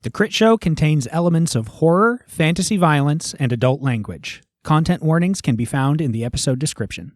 The Critshow contains elements of horror, fantasy violence, and adult language. Content warnings can be found in the episode description.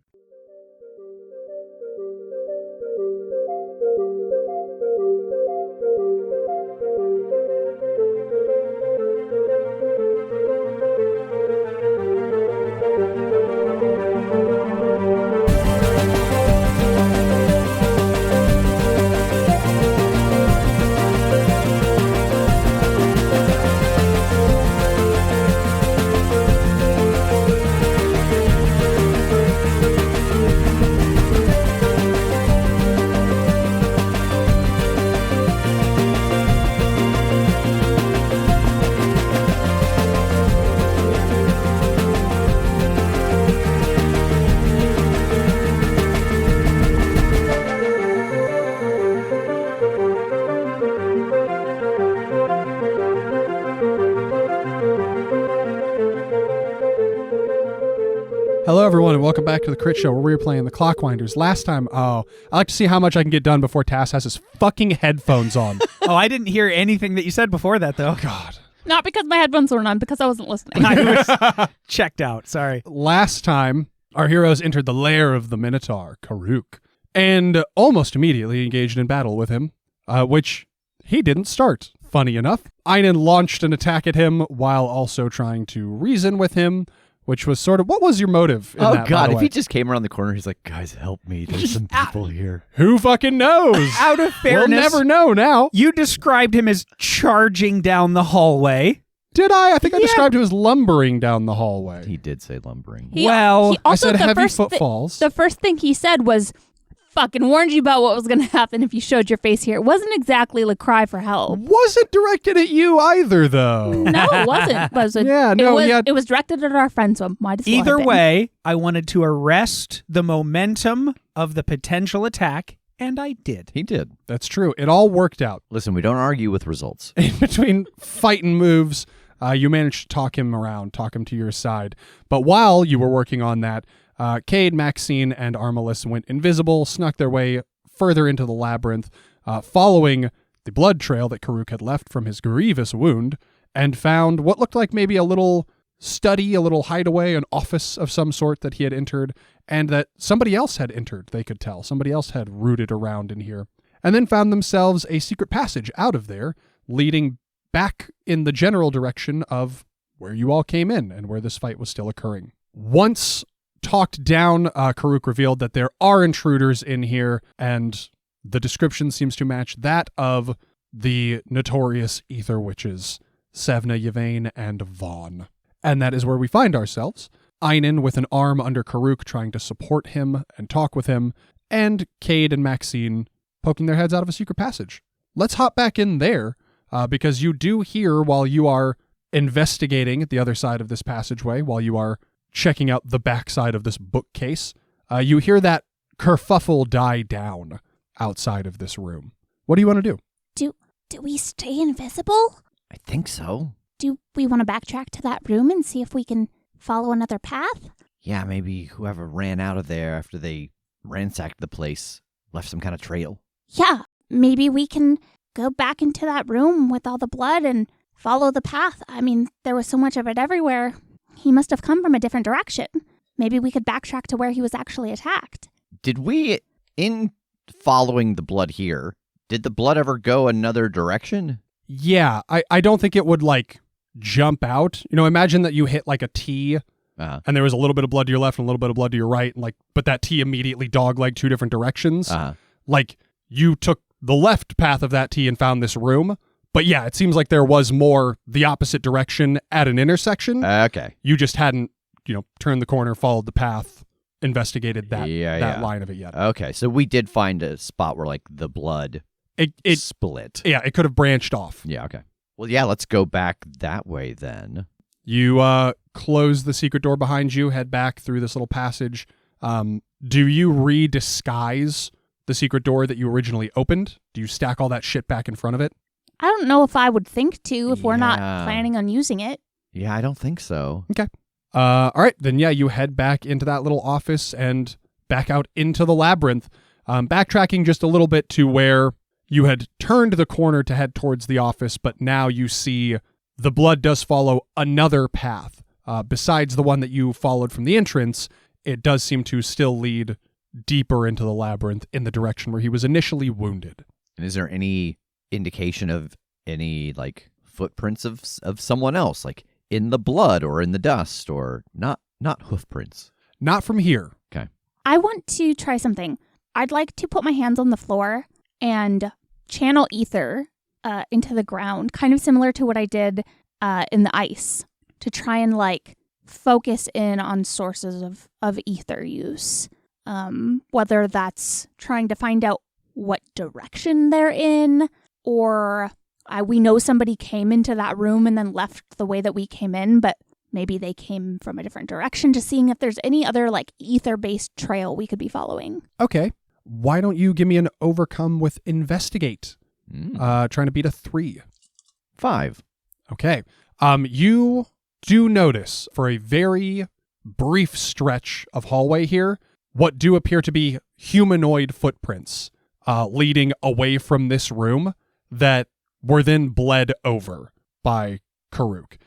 Hello, everyone, and welcome back to the Critshow, where we were playing the Clockwinders. Last time, I like to see how much I can get done before Tass has his fucking headphones on. Oh, I didn't hear anything that you said before that, though. God. Not because my headphones weren't on, because I wasn't listening. I was checked out, sorry. Last time, our heroes entered the lair of the minotaur, Karuk, and almost immediately engaged in battle with him, which he didn't start. Funny enough, Einon launched an attack at him while also trying to reason with him, which was sort of, what was your motive in that, Oh, God, by the if way? he just came around the corner, he's like, guys, help me. There's some people here. Who fucking knows? Out of fairness, We'll never know now. you described him as charging down the hallway. Did I? I think I described him as lumbering down the hallway. He did say lumbering. He Well, I also, said the heavy first footfalls. the first thing he said was, fucking warned you about what was going to happen if you showed your face here. It wasn't exactly a cry for help. Wasn't directed at you either, though. No, it wasn't. Yeah, no, it was directed at our friend, so might as well Either have been. way, I wanted to arrest the momentum of the potential attack, and I did. He did. That's true. It all worked out. Listen, we don't argue with results. In between fighting moves, you managed to talk him around, talk him to your side. But while you were working on that, Kade, Maxine, and Armalus went invisible, snuck their way further into the labyrinth, following the blood trail that Karuk had left from his grievous wound, and found what looked like maybe a little study, a little hideaway, an office of some sort that he had entered, and that somebody else had entered, they could tell. Somebody else had rooted around in here. And then found themselves a secret passage out of there, leading back in the general direction of where you all came in and where this fight was still occurring. Once talked down, Karuk revealed that there are intruders in here, and the description seems to match that of the notorious ether witches, Sevna, Yvain, and Vaughn. And that is where we find ourselves. Einon with an arm under Karuk trying to support him and talk with him, and Kade and Maxine poking their heads out of a secret passage. Let's hop back in there, because you do hear while you are investigating the other side of this passageway, while you are checking out the backside of this bookcase, you hear that kerfuffle die down outside of this room. What do you want to do? Do we stay invisible? I think so. Do we want to backtrack to that room and see if we can follow another path? Yeah, maybe whoever ran out of there after they ransacked the place left some kind of trail. Yeah, maybe we can go back into that room with all the blood and follow the path. I mean, there was so much of it everywhere. He must have come from a different direction. Maybe we could backtrack to where he was actually attacked. Did we, in following the blood here, did the blood ever go another direction? Yeah, I don't think it would, jump out. Imagine that you hit, a T, and there was a little bit of blood to your left and a little bit of blood to your right, and but that T immediately dog-legged two different directions. You took the left path of that T and found this room. But yeah, it seems like there was more the opposite direction at an intersection. Okay. You just hadn't, turned the corner, followed the path, investigated that line of it yet. Okay, so we did find a spot where, the blood It split. Yeah, it could have branched off. Yeah, okay. Well, yeah, let's go back that way then. You close the secret door behind you, head back through this little passage. Do you redisguise the secret door that you originally opened? Do you stack all that shit back in front of it? I don't know if I would think to if we're not Yeah. planning on using it. Yeah, I don't think so. Okay. All right, then you head back into that little office and back out into the labyrinth. Backtracking just a little bit to where you had turned the corner to head towards the office, but now you see the blood does follow another path. Besides the one that you followed from the entrance, it does seem to still lead deeper into the labyrinth in the direction where he was initially wounded. And is there any indication of any, like, footprints of someone else, like in the blood or in the dust, or not hoof prints? Not from here. Okay. I want to try something. I'd like to put my hands on the floor and channel ether into the ground, kind of similar to what I did in the ice, to try and, like, focus in on sources of ether use. Whether that's trying to find out what direction they're in, or we know somebody came into that room and then left the way that we came in, but maybe they came from a different direction, just seeing if there's any other, like, ether-based trail we could be following. Okay. Why don't you give me an overcome with investigate? Trying to beat a 3. 5. Okay. You do notice for a very brief stretch of hallway here what do appear to be humanoid footprints leading away from this room that were then bled over by Karuk.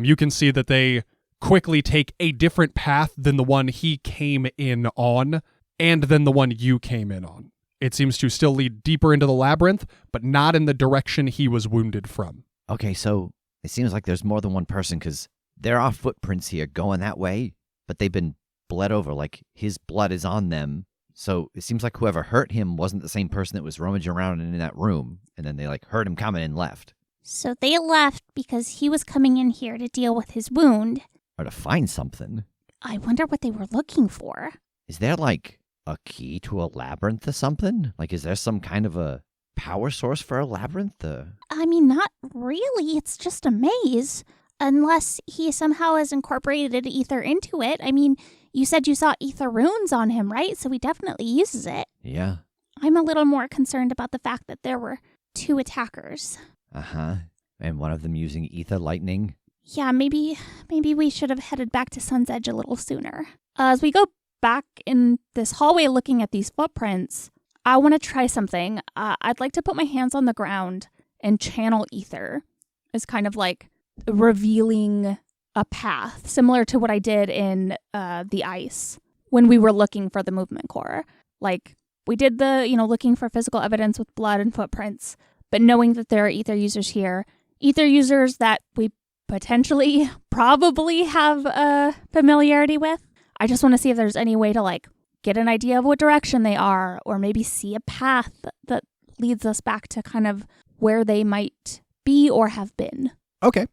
You can see that they quickly take a different path than the one he came in on and than the one you came in on. It seems to still lead deeper into the labyrinth, but not in the direction he was wounded from. Okay, so it seems like there's more than one person, because there are footprints here going that way, but they've been bled over, like his blood is on them. So it seems like whoever hurt him wasn't the same person that was rummaging around in that room, and then they, like, heard him coming and left. So they left because he was coming in here to deal with his wound. Or to find something. I wonder what they were looking for. Is there, like, a key to a labyrinth or something? Like, is there some kind of a power source for a labyrinth? I mean, not really. It's just a maze. Unless he somehow has incorporated ether into it. I mean, you said you saw ether runes on him, right? So he definitely uses it. Yeah. I'm a little more concerned about the fact that there were 2 attackers. Uh-huh. And one of them using ether lightning. Yeah, maybe we should have headed back to Sun's Edge a little sooner. As we go back in this hallway looking at these footprints, I want to try something. I'd like to put my hands on the ground and channel ether. It's kind of like revealing a path, similar to what I did in the ice when we were looking for the movement core. Like, we did the, looking for physical evidence with blood and footprints, but knowing that there are ether users here, ether users that we potentially probably have familiarity with. I just want to see if there's any way to, like, get an idea of what direction they are, or maybe see a path that leads us back to kind of where they might be or have been. Okay.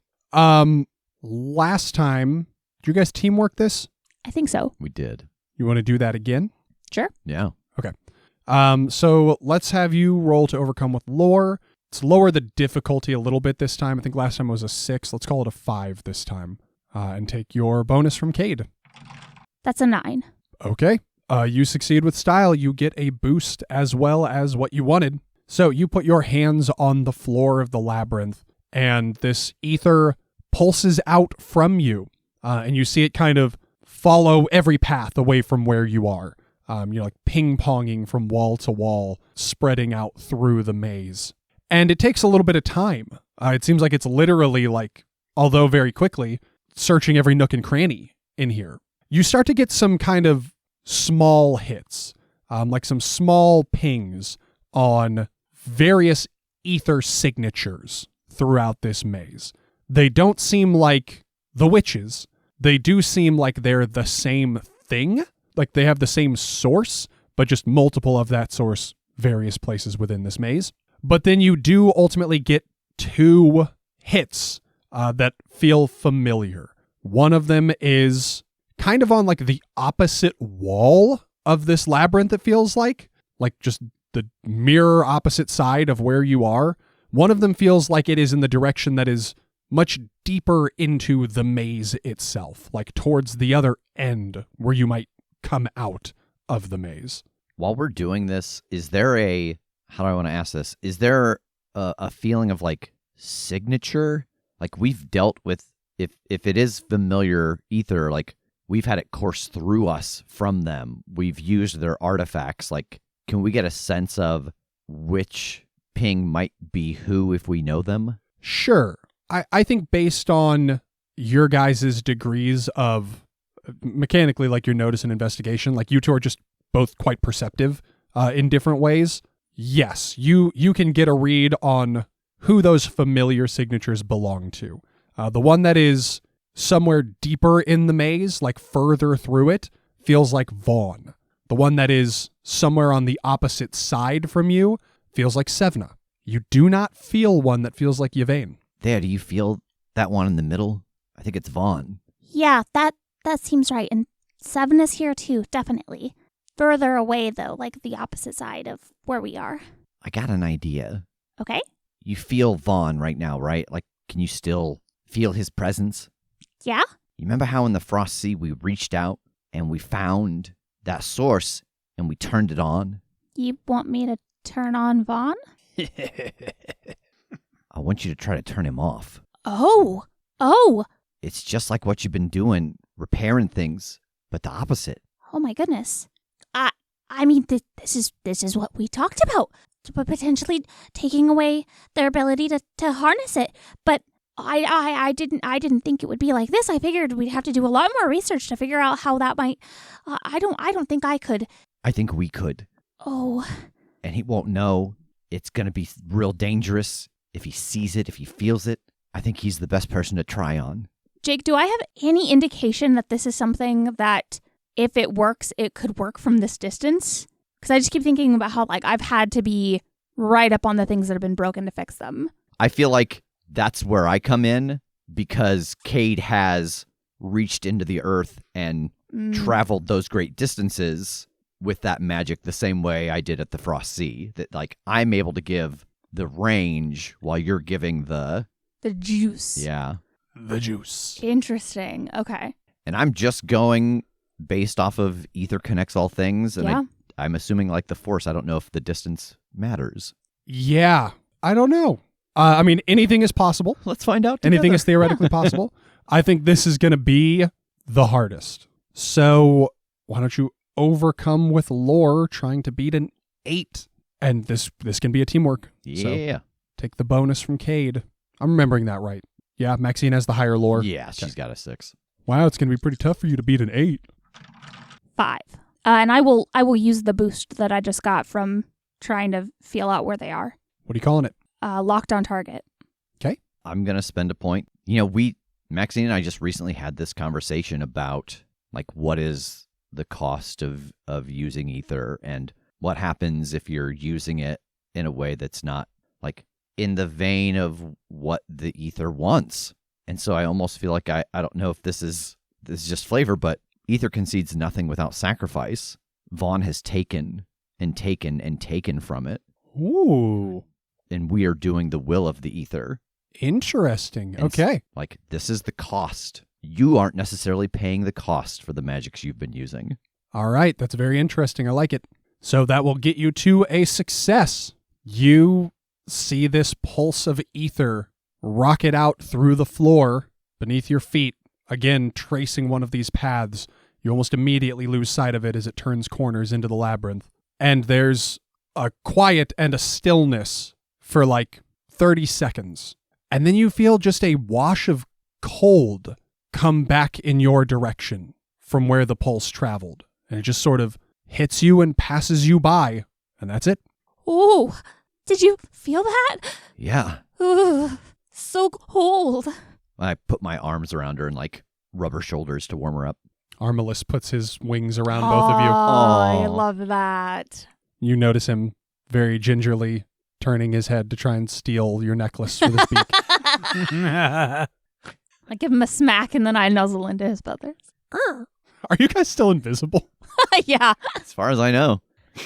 Last time, did you guys teamwork this? I think so. We did. You want to do that again? Sure. Yeah. Okay. So let's have you roll to overcome with lore. Let's lower the difficulty a little bit this time. I think last time was a 6. Let's call it a 5 this time. And take your bonus from Kade. That's a 9. Okay. You succeed with style. You get a boost as well as what you wanted. So you put your hands on the floor of the labyrinth, and this ether pulses out from you. And you see it kind of follow every path away from where you are. Like ping-ponging from wall to wall, spreading out through the maze. And it takes a little bit of time. It seems like it's literally, like, although very quickly, searching every nook and cranny in here. You start to get some kind of small hits, like some small pings on various ether signatures throughout this maze. They don't seem like the witches. They do seem like they're the same thing. Like they have the same source, but just multiple of that source, various places within this maze. But then you do ultimately get 2 hits that feel familiar. One of them is kind of on like the opposite wall of this labyrinth, it feels like just the mirror opposite side of where you are. One of them feels like it is in the direction that is much deeper into the maze itself, like towards the other end where you might come out of the maze. While we're doing this, is there how do I want to ask this? Is there a feeling of like signature? Like we've dealt with, if it is familiar ether, like we've had it course through us from them. We've used their artifacts. Like, can we get a sense of which ping might be who if we know them? Sure. I think based on your guys' degrees of mechanically, like your notice and investigation, like you two are just both quite perceptive in different ways. Yes, you can get a read on who those familiar signatures belong to. The one that is somewhere deeper in the maze, like further through it, feels like Vaughn. The one that is somewhere on the opposite side from you feels like Sevna. You do not feel one that feels like Yvain. There, do you feel that one in the middle? I think it's Vaughn. Yeah, that seems right. And Seven is here too, definitely. Further away, though, like the opposite side of where we are. I got an idea. Okay? You feel Vaughn right now, right? Like, can you still feel his presence? Yeah? You remember how in the Frost Sea we reached out and we found that source and we turned it on? You want me to turn on Vaughn? I want you to try to turn him off. Oh! It's just like what you've been doing, repairing things, but the opposite. Oh my goodness. I mean, this is what we talked about. Potentially taking away their ability to harness it. But I didn't think it would be like this. I figured we'd have to do a lot more research to figure out how that might. I don't think I could. I think we could. Oh. And he won't know. It's going to be real dangerous if he sees it, if he feels it. I think he's the best person to try on. Jake, do I have any indication that this is something that, if it works, it could work from this distance? Because I just keep thinking about how, like, I've had to be right up on the things that have been broken to fix them. I feel like that's where I come in, because Kade has reached into the earth and traveled those great distances with that magic the same way I did at the Frost Sea. That, like, I'm able to give the range while you're giving the juice. Yeah. The juice. Interesting. Okay. And I'm just going based off of Ether connects all things. And Yeah. I'm assuming, like the Force, I don't know if the distance matters. Yeah. I don't know. I mean, anything is possible. Let's find out Anything together. is theoretically possible. I think this is going to be the hardest. So why don't you overcome with lore trying to beat an 8? And this can be a teamwork. Yeah. So take the bonus from Kade. I'm remembering that right. Yeah, Maxine has the higher lore. Yeah, she's got a 6. Wow, it's going to be pretty tough for you to beat an 8. 5. And I will we the boost that I just got from trying to feel out where they are. What are you calling it? Locked on target. Okay. I'm going to spend a point. You know, Maxine and I just recently had this conversation about, like, what is the cost of using Ether and what happens if you're using it in a way that's not, like, in the vein of what the Ether wants. And so I almost feel like I don't know if this is just flavor, but Ether concedes nothing without sacrifice. Vaughn has taken and taken and taken from it. Ooh. And we are doing the will of the Ether. Interesting. And Okay. Like, this is the cost. You aren't necessarily paying the cost for the magics you've been using. All right. That's very interesting. I like it. So that will get you to a success. You see this pulse of ether rocket out through the floor beneath your feet, again tracing one of these paths. You almost immediately lose sight of it as it turns corners into the labyrinth. And there's a quiet and a stillness for like 30 seconds. And then you feel just a wash of cold come back in your direction from where the pulse traveled. And it just sort of hits you and passes you by. And that's it. Ooh, did you feel that? Yeah. Ooh, so cold. I put my arms around her and, like, rub her shoulders to warm her up. Armalus puts his wings around both of you. I Aw. love that. You notice him very gingerly turning his head to try and steal your necklace with his beak. I give him a smack and then I nuzzle into his feathers. Are you guys still invisible? Yeah. As far as I know.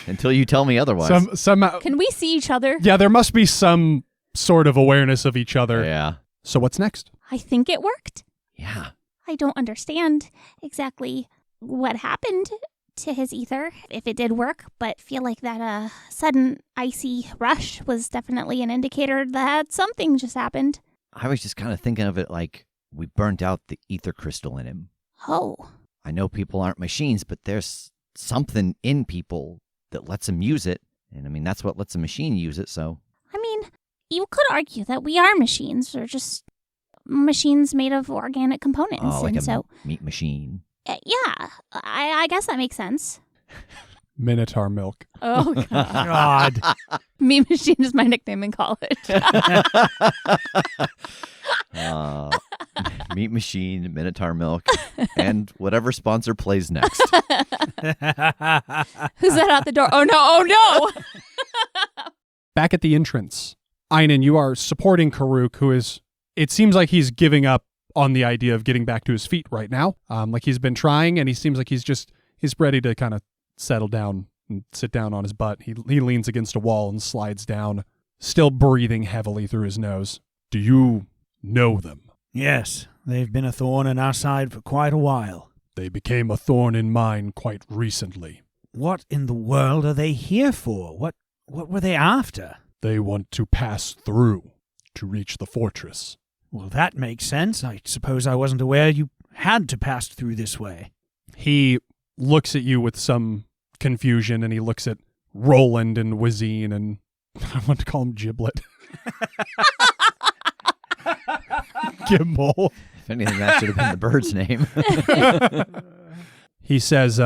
Until you tell me otherwise. Somehow. Can we see each other? Yeah, there must be some sort of awareness of each other. Yeah. So what's next? I think it worked. Yeah. I don't understand exactly what happened to his ether, if it did work, but feel like that sudden icy rush was definitely an indicator that something just happened. I was just kind of thinking of it like we burnt out the ether crystal in him. Oh. I know people aren't machines, but there's something in people that lets them use it. And I mean, that's what lets a machine use it, so. I mean, you could argue that we are machines, or just machines made of organic components. Oh, like and a meat machine. Yeah, I guess that makes sense. Minotaur milk. Oh, God. God. Meat machine is my nickname in college. Meat machine, Minotaur milk, and whatever sponsor plays next. Who's that out the door? Oh, no. Back at the entrance, Einon, you are supporting Karuk, who is, it seems like he's giving up on the idea of getting back to his feet right now. Like he's been trying, and he seems like he's ready to kind of settle down and sit down on his butt. He leans against a wall and slides down, still breathing heavily through his nose. Do you know them? Yes, they've been a thorn in our side for quite a while. They became a thorn in mine quite recently. What in the world are they here for? What were they after? They want to pass through to reach the fortress. Well, that makes sense. I suppose I wasn't aware you had to pass through this way. He looks at you with some confusion, and he looks at Roland and Wazine, and I want to call him Giblet. Gimbal. If anything, that should have been the bird's name. He says,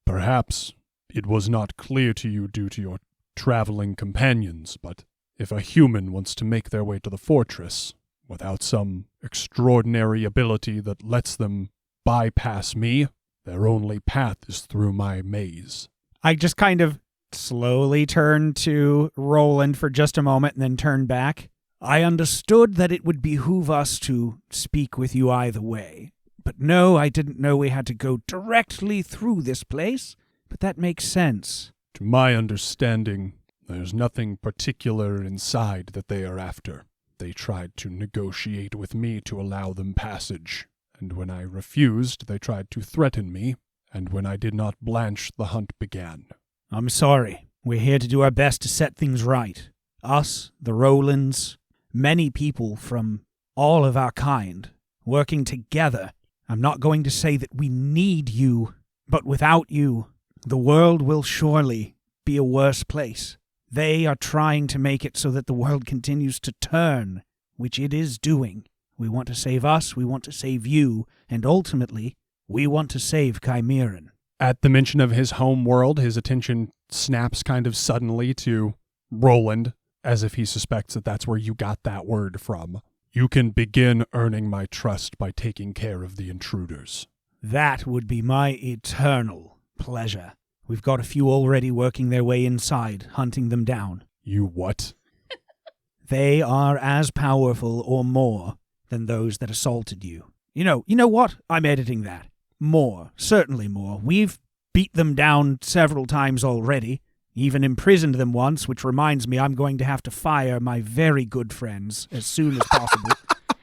perhaps it was not clear to you due to your traveling companions, but if a human wants to make their way to the fortress without some extraordinary ability that lets them bypass me, their only path is through my maze. I just kind of slowly turned to Roland for just a moment and then turned back. I understood that it would behoove us to speak with you either way. But no, I didn't know we had to go directly through this place. But that makes sense. To my understanding, there's nothing particular inside that they are after. They tried to negotiate with me to allow them passage, and when I refused, they tried to threaten me, and when I did not blanch, the hunt began. I'm sorry. We're here to do our best to set things right. Us, the Rolands, many people from all of our kind, working together. I'm not going to say that we need you, but without you, the world will surely be a worse place. They are trying to make it so that the world continues to turn, which it is doing. We want to save us, we want to save you, and ultimately, we want to save Chimeran. At the mention of his home world, his attention snaps kind of suddenly to Roland, as if he suspects that that's where you got that word from. You can begin earning my trust by taking care of the intruders. That would be my eternal pleasure. We've got a few already working their way inside, hunting them down. You what? They are as powerful or more than those that assaulted you. You know what? I'm editing that. More. Certainly more. We've beat them down several times already. Even imprisoned them once, which reminds me I'm going to have to fire my very good friends as soon as possible.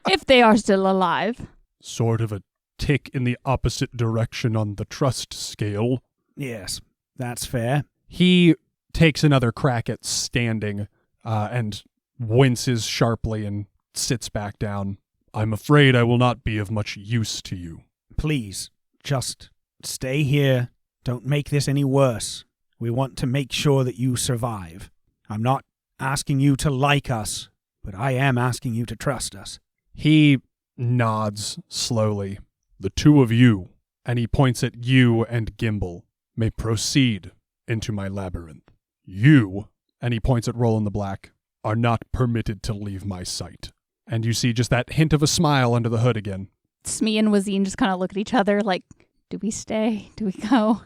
If they are still alive. Sort of a tick in the opposite direction on the trust scale. Yes, that's fair. He takes another crack at standing and winces sharply and sits back down. I'm afraid I will not be of much use to you. Please, just stay here. Don't make this any worse. We want to make sure that you survive. I'm not asking you to like us, but I am asking you to trust us. He nods slowly. The two of you, and he points at you and Gimbal, may proceed into my labyrinth. You, and he points at Roland the Black, are not permitted to leave my sight. And you see just that hint of a smile under the hood again. Smee and Wazine just kind of look at each other like, do we stay? Do we go?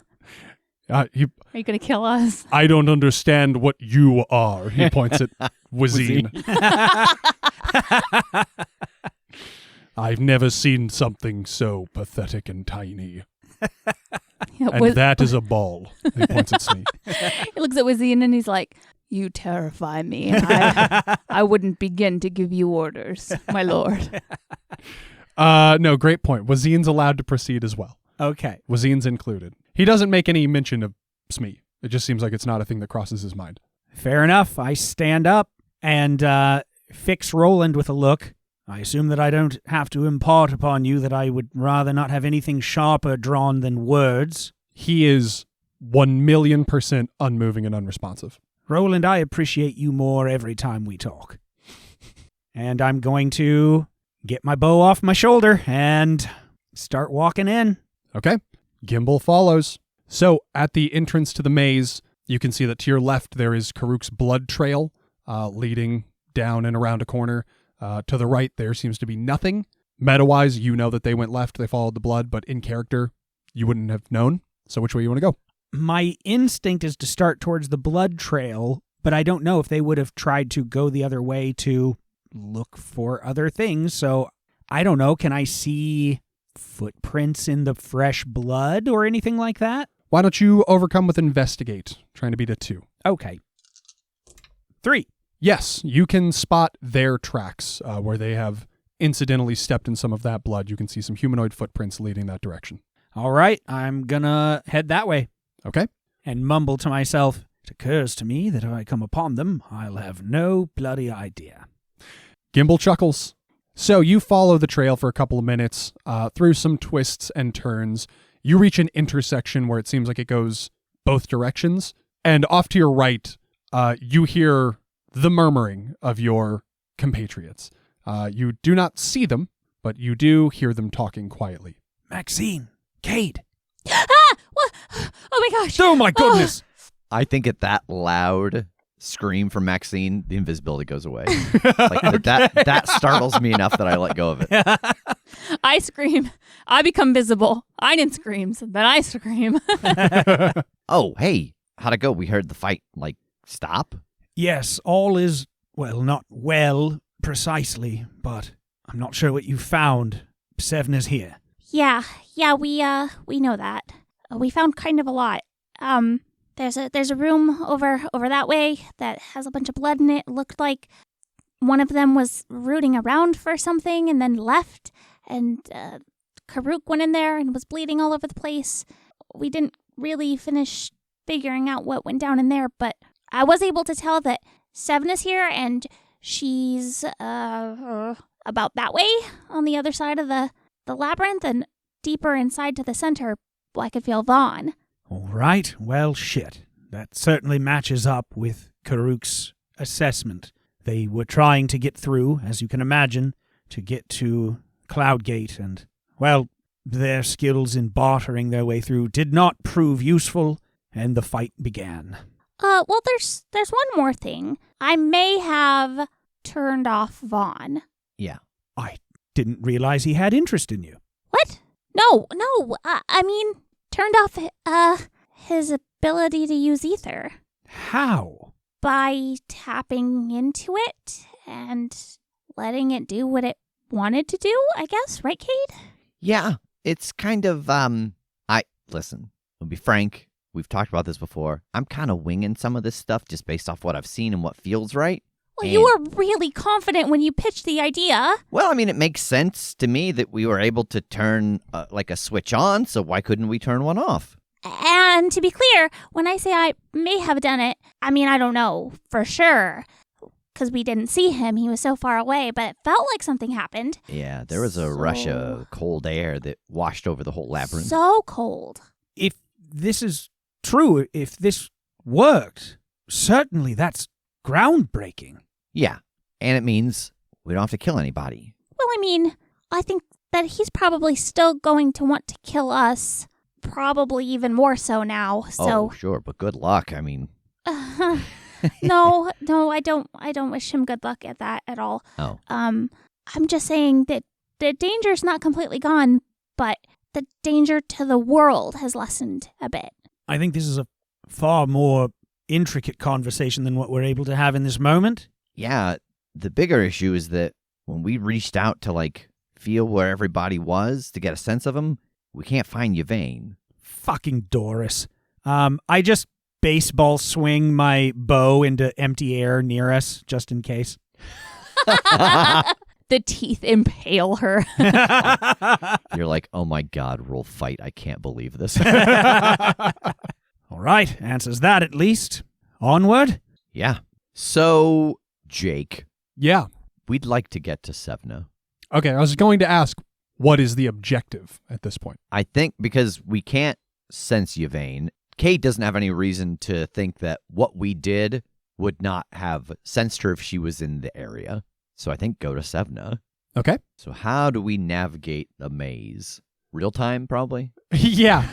Are you going to kill us? I don't understand what you are. He points at Wazine. I've never seen something so pathetic and tiny. Yeah, and that is a ball. He points at Smee. He looks at Wazine and he's like, you terrify me. And I wouldn't begin to give you orders, my lord. No, great point. Wazine's allowed to proceed as well. Okay. Wazine's included. He doesn't make any mention of Smee. It just seems like it's not a thing that crosses his mind. Fair enough. I stand up and fix Roland with a look. I assume that I don't have to impart upon you that I would rather not have anything sharper drawn than words. He is 1,000,000% unmoving and unresponsive. Roland, I appreciate you more every time we talk. And I'm going to get my bow off my shoulder and start walking in. Okay. Gimbal follows. So at the entrance to the maze, you can see that to your left there is Karuk's blood trail leading down and around a corner. To the right, there seems to be nothing. Meta-wise, you know that they went left, they followed the blood, but in character, you wouldn't have known. So which way you want to go? My instinct is to start towards the blood trail, but I don't know if they would have tried to go the other way to look for other things. So I don't know. Can I see footprints in the fresh blood or anything like that? Why don't you overcome with investigate, trying to beat a 2. Okay. 3. Yes, you can spot their tracks where they have incidentally stepped in some of that blood. You can see some humanoid footprints leading that direction. All right, I'm gonna head that way. Okay. And mumble to myself, it occurs to me that if I come upon them, I'll have no bloody idea. Gimbal chuckles. So you follow the trail for a couple of minutes through some twists and turns. You reach an intersection where it seems like it goes both directions. And off to your right, you hear the murmuring of your compatriots. You do not see them, but you do hear them talking quietly. Maxine, Kade. What? Oh my gosh. Oh my goodness. I think at that loud scream from Maxine, the invisibility goes away. Like, that startles me enough that I let go of it. I scream. I become visible. Einon screams. Then I scream. Oh, hey, how'd it go? We heard the fight, stop? Yes, all is, well, not well precisely, but I'm not sure what you found. Sevna's here. Yeah, we know that. We found kind of a lot. There's a room over that way that has a bunch of blood in it. It looked like one of them was rooting around for something and then left, and Karuk went in there and was bleeding all over the place. We didn't really finish figuring out what went down in there, but I was able to tell that Sevna's here, and she's about that way on the other side of the labyrinth, and deeper inside to the center, I could feel Vaughn. All right, well, shit. That certainly matches up with Karuk's assessment. They were trying to get through, as you can imagine, to get to Cloudgate, and, well, their skills in bartering their way through did not prove useful, and the fight began. Well, there's one more thing. I may have turned off Vaughn. Yeah. I didn't realize he had interest in you. What? No. I mean, turned off his ability to use ether How? by tapping into it and letting it do what it wanted to do, I guess. Right, Kade? Yeah, it's kind of, listen, I'll be frank. We've talked about this before. I'm kind of winging some of this stuff just based off what I've seen and what feels right. Well, you were really confident when you pitched the idea. Well, I mean, it makes sense to me that we were able to turn, a switch on, so why couldn't we turn one off? And to be clear, when I say I may have done it, I mean, I don't know for sure, because we didn't see him. He was so far away, but it felt like something happened. Yeah, there was a rush of cold air that washed over the whole labyrinth. So cold. If this is true, if this worked, certainly that's groundbreaking. Yeah, and it means we don't have to kill anybody. Well, I mean, I think that he's probably still going to want to kill us, probably even more so now. So Oh, sure, but good luck. I mean, no, I don't wish him good luck at that at all. Oh. I'm just saying that the danger's not completely gone, but the danger to the world has lessened a bit. I think this is a far more intricate conversation than what we're able to have in this moment. yeah, the bigger issue is that when we reached out to, feel where everybody was to get a sense of them, we can't find Yvain. Fucking Doris. I just baseball swing my bow into empty air near us, just in case. The teeth impale her. You're like, oh my god, roll fight. I can't believe this. All right, answers that at least. Onward? Yeah. So, Jake, Yeah. we'd like to get to Sevna. Okay, I was going to ask, what is the objective at this point? I think because we can't sense Yvain, Kate doesn't have any reason to think that what we did would not have sensed her if she was in the area. So I think go to Sevna. Okay. So how do we navigate the maze? Real time, probably? Yeah.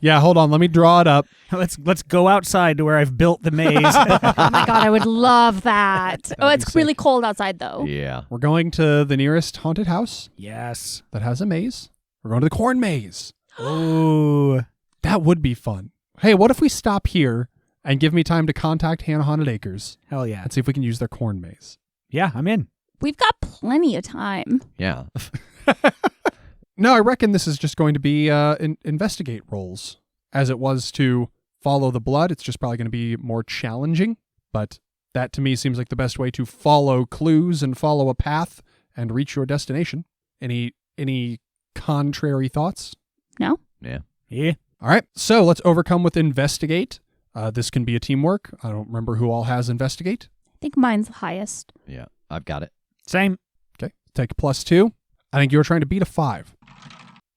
Yeah, hold on. Let me draw it up. Let's go outside to where I've built the maze. Oh my god, I would love that. Oh, be it's sick. really cold outside though. Yeah. We're going to the nearest haunted house Yes. that has a maze. We're going to the corn maze. Oh. That would be fun. Hey, what if we stop here and give me time to contact Hannah Haunted Acres Hell yeah. and see if we can use their corn maze? Yeah, I'm in. We've got plenty of time. Yeah. No, I reckon this is just going to be investigate rolls. As it was to follow the blood, it's just probably going to be more challenging. But that to me seems like the best way to follow clues and follow a path and reach your destination. Any contrary thoughts? No? Yeah. Yeah. All right, so let's overcome with investigate. This can be a teamwork. I don't remember who all has investigate. I think mine's the highest. Yeah. I've got it. Same. Okay, take a +2. I think you were trying to beat a 5.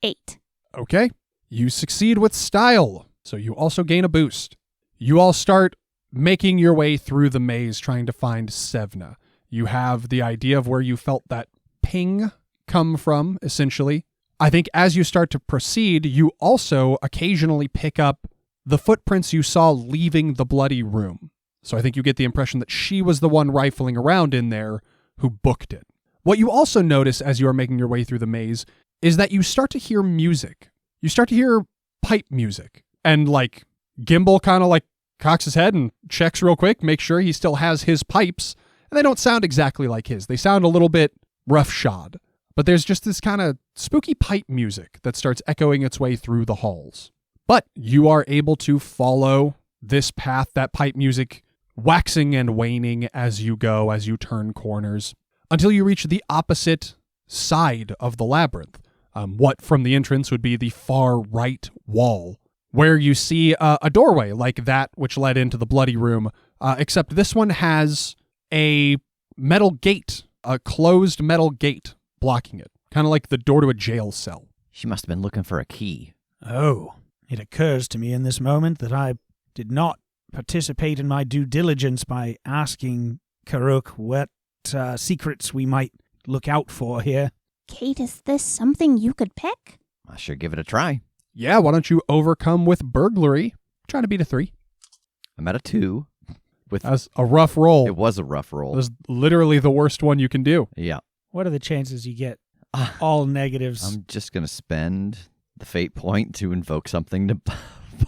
8. Okay, you succeed with style, so you also gain a boost. You all start making your way through the maze trying to find Sevna. You have the idea of where you felt that ping come from, essentially. I think as you start to proceed, you also occasionally pick up the footprints you saw leaving the bloody room. So I think you get the impression that she was the one rifling around in there who booked it. What you also notice as you are making your way through the maze is that you start to hear music. You start to hear pipe music. And like Gimbal kind of like cocks his head and checks real quick, makes sure he still has his pipes. And they don't sound exactly like his. They sound a little bit roughshod. But there's just this kind of spooky pipe music that starts echoing its way through the halls. But you are able to follow this path, that pipe music waxing and waning as you go, as you turn corners, until you reach the opposite side of the labyrinth. What from the entrance would be the far right wall, where you see a doorway like that which led into the bloody room, except this one has a metal gate, a closed metal gate blocking it, kind of like the door to a jail cell. She must have been looking for a key. Oh, it occurs to me in this moment that I did not participate in my due diligence by asking Karuk what secrets we might look out for here. Kate, is this something you could pick? I should give it a try. Yeah, why don't you overcome with burglary? Trying to beat a 3. I'm at a 2. That's a rough roll. It was a rough roll. It was literally the worst one you can do. Yeah. What are the chances you get all negatives? I'm just going to spend the fate point to invoke something to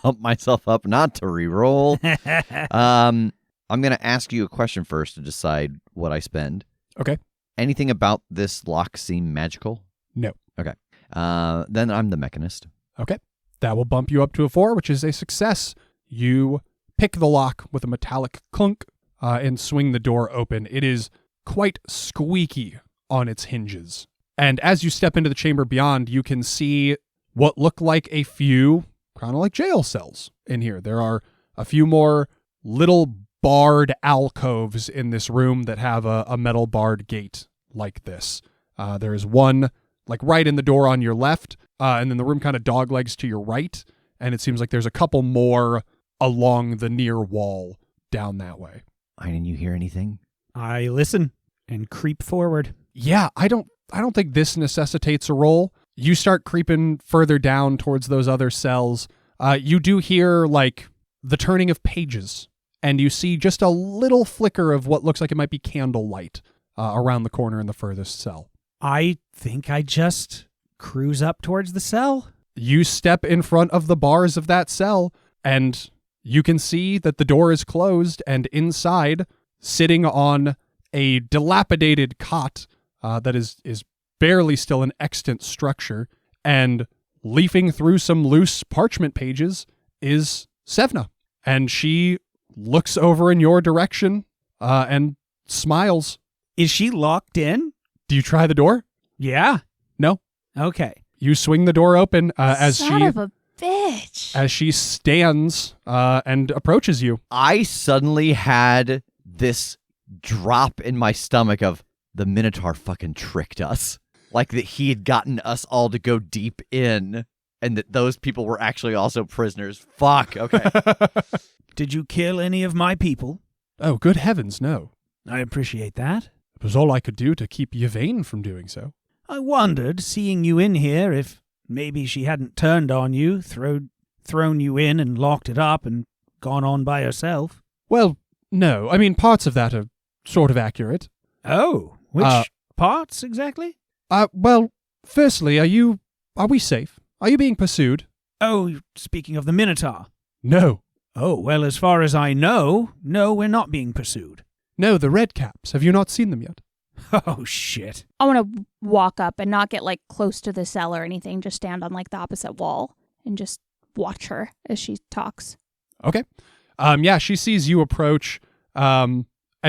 bump myself up, not to re-roll. I'm going to ask you a question first to decide what I spend. Okay. Anything about this lock seem magical? No. Okay. Then I'm the mechanist. Okay. That will bump you up to a 4, which is a success. You pick the lock with a metallic clunk and swing the door open. It is quite squeaky on its hinges. And as you step into the chamber beyond, you can see what look like a few kind of like jail cells in here. There are a few more little barred alcoves in this room that have a metal barred gate like this. There is one like right in the door on your left, and then the room kind of doglegs to your right, and it seems like there's a couple more along the near wall down that way. Einon, you hear anything? I listen and creep forward. Yeah, I don't think this necessitates a roll. You start creeping further down towards those other cells. You do hear like the turning of pages, and you see just a little flicker of what looks like it might be candlelight around the corner in the furthest cell. I think I just cruise up towards the cell. You step in front of the bars of that cell, and you can see that the door is closed, and inside, sitting on a dilapidated cot that is barely still an extant structure, and leafing through some loose parchment pages is Sevna. And she looks over in your direction and smiles. Is she locked in? Do you try the door? Yeah. No. Okay. You swing the door open Son of a bitch. as she stands and approaches you. I suddenly had this drop in my stomach of the Minotaur fucking tricked us. Like that he had gotten us all to go deep in and that those people were actually also prisoners. Fuck. Okay. Did you kill any of my people? Oh, good heavens, no. I appreciate that. It was all I could do to keep Yvain from doing so. I wondered, seeing you in here, if maybe she hadn't turned on you, thrown you in and locked it up and gone on by herself. Well, no. I mean, parts of that are sort of accurate. Oh, which parts exactly? Well, firstly, are we safe? Are you being pursued? Oh, speaking of the Minotaur. No. Oh, well, as far as I know, no, we're not being pursued. No, the red caps. Have you not seen them yet? Oh, shit. I want to walk up and not get like close to the cell or anything. Just stand on like the opposite wall and just watch her as she talks. Okay. Yeah, she sees you approach, and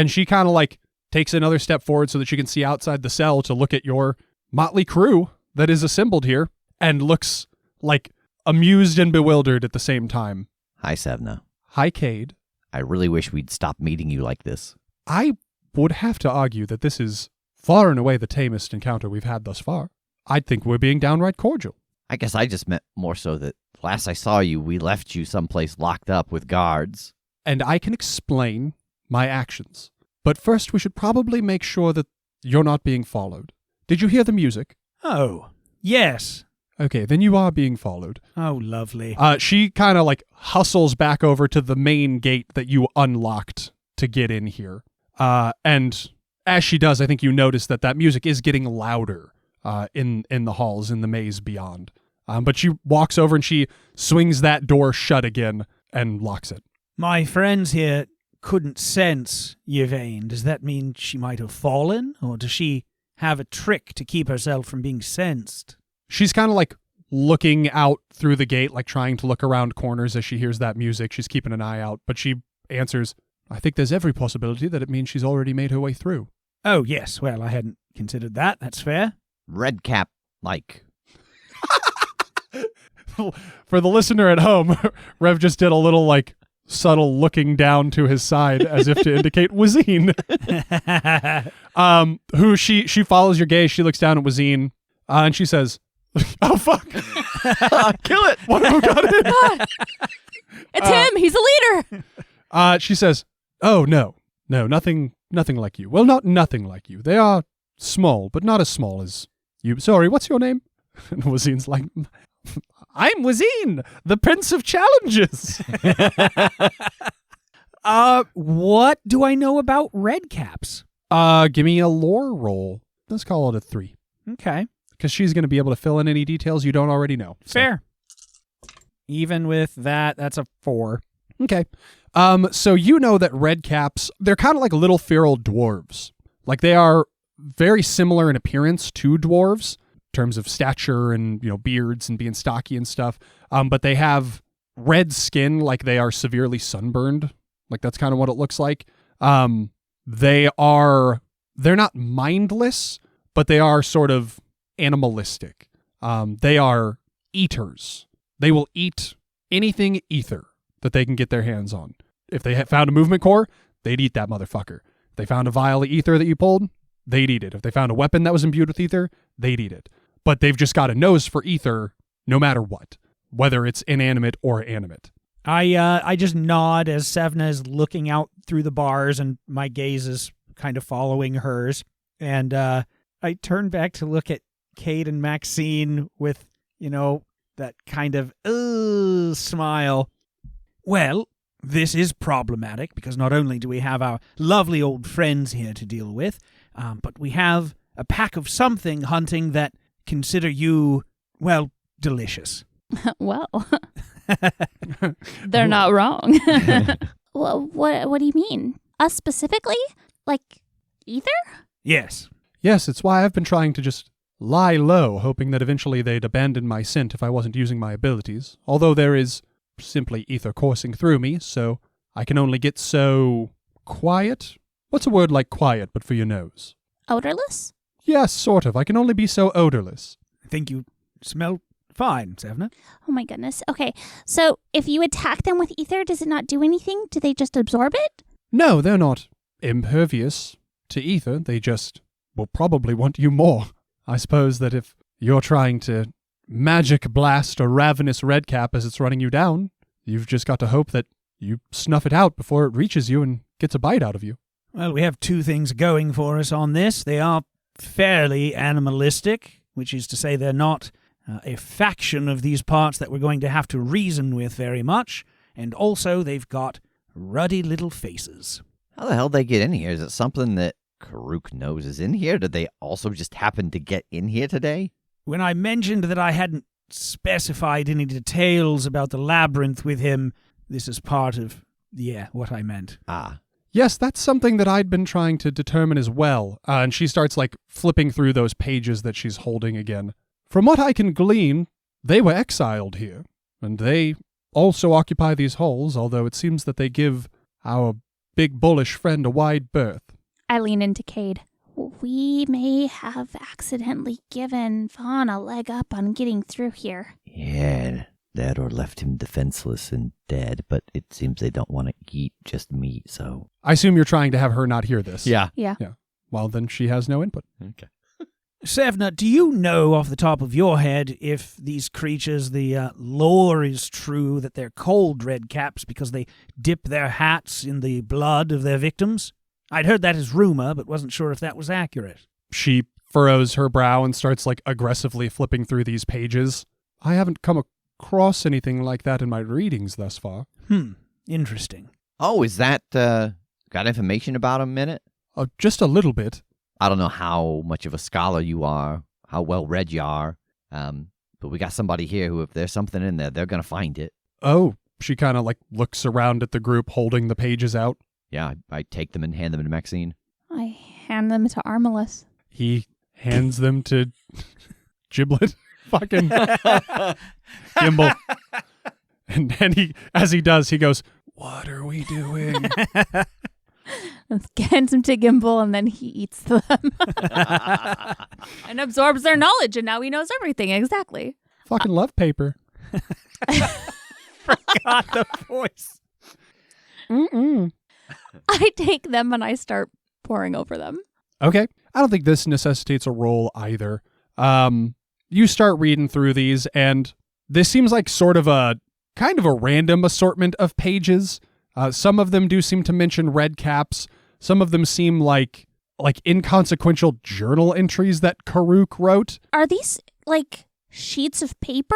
she kind of like takes another step forward so that she can see outside the cell to look at your motley crew that is assembled here, and looks like amused and bewildered at the same time. Hi, Sevna. Hi, Kade. I really wish we'd stop meeting you like this. I would have to argue that this is far and away the tamest encounter we've had thus far. I'd think we're being downright cordial. I guess I just meant more so that last I saw you, we left you someplace locked up with guards. And I can explain my actions. But first, we should probably make sure that you're not being followed. Did you hear the music? Oh, yes. Okay, then you are being followed. Oh, lovely. She kind of like hustles back over to the main gate that you unlocked to get in here. And as she does, I think you notice that music is getting louder in the halls, in the maze beyond. But she walks over and she swings that door shut again and locks it. My friends here couldn't sense Yvain. Does that mean she might have fallen? Or does she have a trick to keep herself from being sensed? She's kind of like looking out through the gate, like trying to look around corners as she hears that music. She's keeping an eye out, but she answers, I think there's every possibility that it means she's already made her way through. Oh, yes. Well, I hadn't considered that. That's fair. Red cap, like. For the listener at home, Rev just did a little like subtle looking down to his side as if to indicate Wazine. Who she follows your gaze. She looks down at Wazine and she says, "Oh fuck, Kill it! one of them got in." It's him. He's a leader. She says, "Oh no, nothing like you. Well, not nothing like you. They are small, but not as small as you. Sorry, what's your name?" And Wazine's like, "I'm Wazine, the Prince of Challenges." What do I know about red caps? Give me a lore roll. Let's call it a 3. Okay. Because she's going to be able to fill in any details you don't already know. So. Fair. Even with that, that's a 4. Okay. So you know that red caps, they're kind of like little feral dwarves. Like they are very similar in appearance to dwarves in terms of stature and, beards and being stocky and stuff. But they have red skin, like they are severely sunburned. Like that's kind of what it looks like. They're not mindless, but they are sort of animalistic. They are eaters. They will eat anything ether that they can get their hands on. If they found a movement core, they'd eat that motherfucker. If they found a vial of ether that you pulled, they'd eat it. If they found a weapon that was imbued with ether, they'd eat it. But they've just got a nose for ether no matter what, whether it's inanimate or animate. I just nod as Sevna is looking out through the bars and my gaze is kind of following hers. And I turn back to look at Kade and Maxine with, that kind of smile. Well, this is problematic because not only do we have our lovely old friends here to deal with, but we have a pack of something hunting that consider you, well, delicious. Well, they're not wrong. Well, what do you mean? Us specifically? Like ether? Yes. Yes, it's why I've been trying to just lie low, hoping that eventually they'd abandon my scent if I wasn't using my abilities. Although there is simply ether coursing through me, so I can only get so quiet. What's a word like quiet but for your nose? Odorless? Yes, sort of. I can only be so odorless. I think you smell fine, Sevna. Oh my goodness. Okay, so if you attack them with ether, does it not do anything? Do they just absorb it? No, they're not impervious to ether. They just will probably want you more. I suppose that if you're trying to magic blast a ravenous redcap as it's running you down, you've just got to hope that you snuff it out before it reaches you and gets a bite out of you. Well, we have two things going for us on this. They are fairly animalistic, which is to say they're not a faction of these parts that we're going to have to reason with very much, and also they've got ruddy little faces. How the hell did they get in here? Is it something that Karuk knows is in here? Did they also just happen to get in here today? When I mentioned that I hadn't specified any details about the labyrinth with him, this is part of, what I meant. Ah. Yes, that's something that I'd been trying to determine as well. And she starts, flipping through those pages that she's holding again. From what I can glean, they were exiled here, and they also occupy these halls, although it seems that they give our big bullish friend a wide berth. I lean into Kade. We may have accidentally given Vaughn a leg up on getting through here. Yeah, that or left him defenseless and dead, but it seems they don't want to eat just meat, so... I assume you're trying to have her not hear this. Yeah. Well, then she has no input. Okay. Sevna, do you know off the top of your head if these creatures, the lore is true that they're called red caps because they dip their hats in the blood of their victims? I'd heard that as rumor, but wasn't sure if that was accurate. She furrows her brow and starts, aggressively flipping through these pages. I haven't come across anything like that in my readings thus far. Interesting. Oh, is that, got information about him in it? Just a little bit. I don't know how much of a scholar you are, how well read you are, but we got somebody here who, if there's something in there, they're going to find it. Oh, she kind of looks around at the group holding the pages out. Yeah, I take them and hand them to Maxine. I hand them to Armalus. He hands them to Giblet. Fucking Gimbal. And then as he does, he goes, "What are we doing?" Hands them to Gimbal, and then he eats them. And absorbs their knowledge, and now he knows everything. Exactly. Fucking love paper. Forgot the voice. I take them and I start pouring over them. Okay. I don't think this necessitates a roll either. You start reading through these, and this seems like sort of a kind of a random assortment of pages. Some of them do seem to mention red caps. Some of them seem like inconsequential journal entries that Karuk wrote. Are these sheets of paper,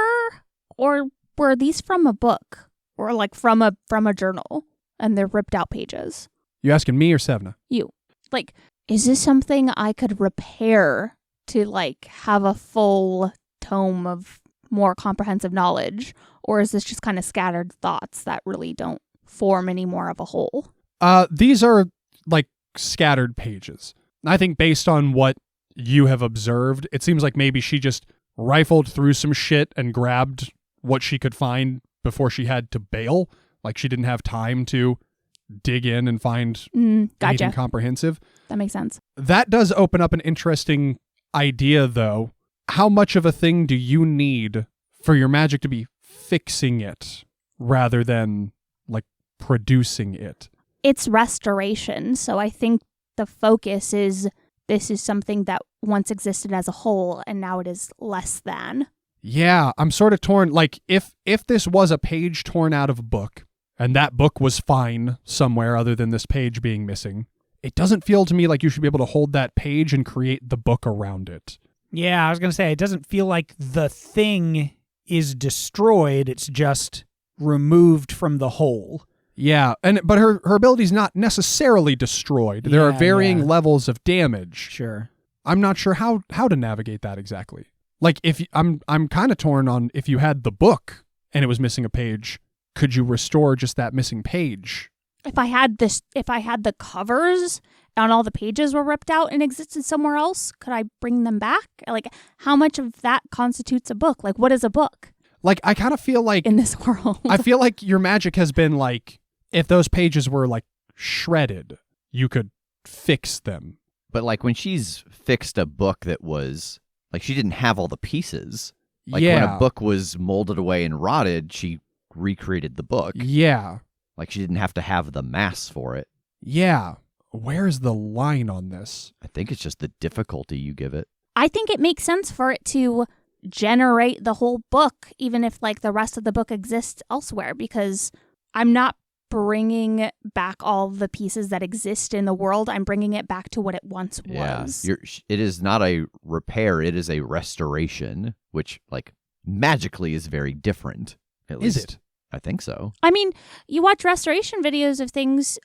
or were these from a book, or from a journal, and they're ripped out pages? You asking me or Sevna? You. Is this something I could repair to have a full tome of more comprehensive knowledge, or is this just kind of scattered thoughts that really don't form any more of a whole? These are scattered pages. I think based on what you have observed, it seems like maybe she just rifled through some shit and grabbed what she could find before she had to bail. She didn't have time to dig in and find anything comprehensive. That makes sense. That does open up an interesting idea, though. How much of a thing do you need for your magic to be fixing it rather than producing it? It's restoration, so I think the focus is this is something that once existed as a whole and now it is less than. Yeah, I'm sort of torn. If this was a page torn out of a book and that book was fine somewhere other than this page being missing, it doesn't feel to me like you should be able to hold that page and create the book around it. Yeah, I was going to say, it doesn't feel like the thing is destroyed. It's just removed from the whole. Yeah, but her ability's not necessarily destroyed. There are varying levels of damage. Sure. I'm not sure how to navigate that exactly. If I'm kind of torn on if you had the book and it was missing a page, could you restore just that missing page? If I had the covers and all the pages were ripped out and existed somewhere else, could I bring them back? How much of that constitutes a book? What is a book? I kind of feel like in this world, I feel like your magic has been if those pages were shredded, you could fix them. But when she's fixed a book that was she didn't have all the pieces. When a book was molded away and rotted, she recreated the book. Yeah. She didn't have to have the mass for it. Yeah. Where's the line on this? I think it's just the difficulty you give it. I think it makes sense for it to generate the whole book, even if the rest of the book exists elsewhere, because I'm not bringing back all the pieces that exist in the world. I'm bringing it back to what it once was. It is not a repair. It is a restoration, which, like, magically is very different. At least, Is it? I think so. I mean, you watch restoration videos of things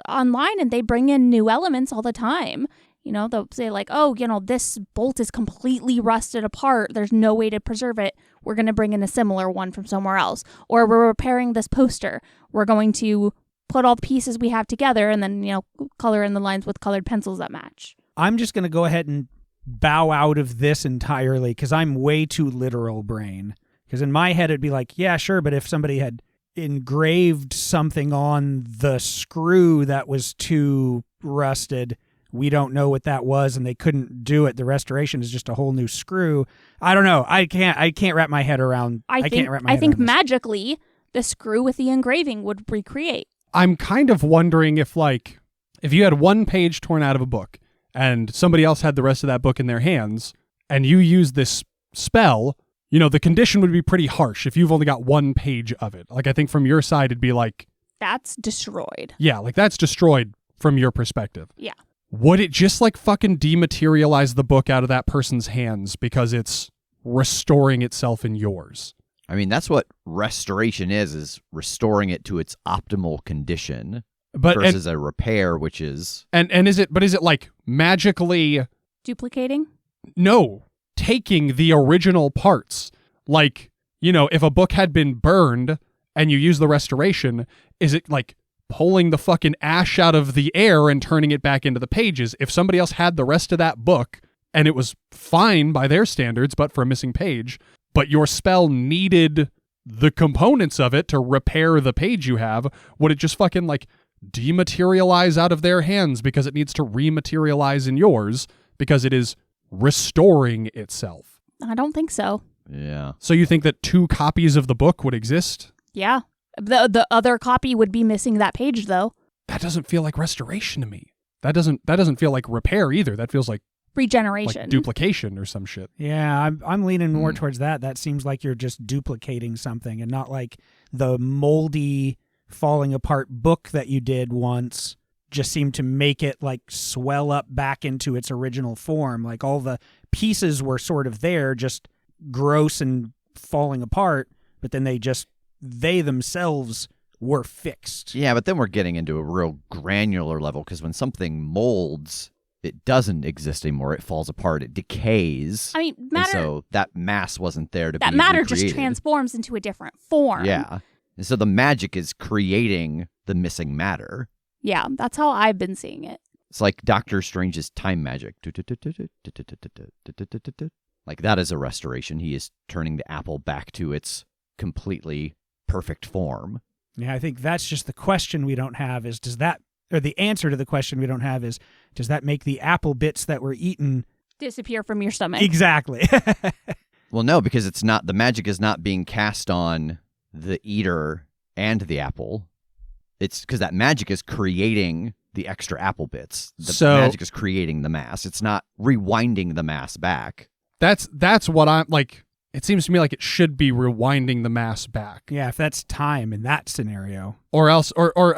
online and they bring in new elements all the time. You know, they'll say like, oh, you know, this bolt is completely rusted apart. There's no way to preserve it. We're going to bring in a similar one from somewhere else. Or we're repairing this poster. We're going to put all the pieces we have together and then, you know, color in the lines with colored pencils that match. I'm just going to go ahead and bow out of this entirely because I'm way too literal brain. Because in my head, it'd be like, yeah, sure, but if somebody had engraved something on the screw that was too rusted, we don't know what that was, and they couldn't do it. The restoration is just a whole new screw. I don't know. I can't wrap my head around. I think magically the screw with the engraving would recreate. I'm kind of wondering if you had one page torn out of a book and somebody else had the rest of that book in their hands and you use this spell, you know, the condition would be pretty harsh if you've only got one page of it. Like, I think from your side, it'd be like... That's destroyed. Yeah, like that's destroyed from your perspective. Yeah. Would it just like fucking dematerialize the book out of that person's hands because it's restoring itself in yours? I mean, that's what restoration is restoring it to its optimal condition versus a repair, which is... Is it like magically... Duplicating? No. Taking the original parts. Like, you know, if a book had been burned and you use the restoration, is it like pulling the fucking ash out of the air and turning it back into the pages? If somebody else had the rest of that book and it was fine by their standards, but for a missing page, but your spell needed the components of it to repair the page you have, would it just fucking like dematerialize out of their hands because it needs to rematerialize in yours because it is restoring itself? I don't think so. Yeah. So you think that 2 copies of the book would exist? Yeah. The other copy would be missing that page, though. That doesn't feel like restoration to me. That doesn't feel like repair either. That feels like regeneration, like duplication or some shit. Yeah, I'm leaning more towards that. That seems like you're just duplicating something and not like the moldy, falling apart book that you did once just seemed to make it like swell up back into its original form. Like all the pieces were sort of there, just gross and falling apart, but then they themselves were fixed. Yeah, but then we're getting into a real granular level because when something molds, it doesn't exist anymore. It falls apart. It decays. I mean, matter... And so that mass wasn't there to be That matter recreated. just transforms into a different form. Yeah. And so the magic is creating the missing matter. Yeah, that's how I've been seeing it. It's like Doctor Strange's time magic. Like that is a restoration. He is turning the apple back to its completely perfect form. Yeah, I think that's just the question we don't have is the answer to the question we don't have is, does that make the apple bits that were eaten disappear from your stomach? Exactly. Well, no, because it's not, the magic is not being cast on the eater and the apple. It's because that magic is creating the extra apple bits. The magic is creating the mass. It's not rewinding the mass back. That's what I'm like. It seems to me like it should be rewinding the mass back. Yeah, if that's time in that scenario. Or else, or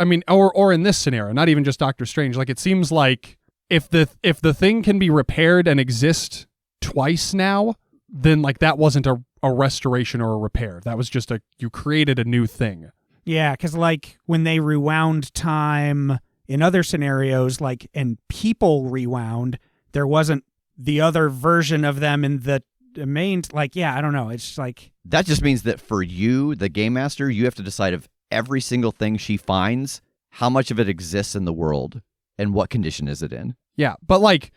in this scenario, not even just Doctor Strange. Like it seems like if the thing can be repaired and exist twice now, then like that wasn't a restoration or a repair. That was just you created a new thing. Yeah, because like when they rewound time in other scenarios, like and people rewound, there wasn't the other version of them in the main, like, yeah, I don't know. It's like... That just means that for you, the game master, you have to decide if every single thing she finds, how much of it exists in the world and what condition is it in. Yeah, but like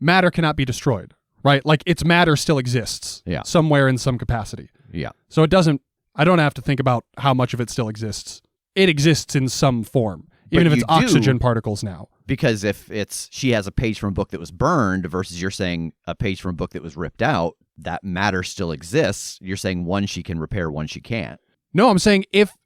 matter cannot be destroyed, right? Like its matter still exists somewhere in some capacity. Yeah. So I don't have to think about how much of it still exists. It exists in some form, even if it's oxygen particles now. Because if she has a page from a book that was burned versus you're saying a page from a book that was ripped out, that matter still exists. You're saying one she can repair, one she can't. No, I'm saying if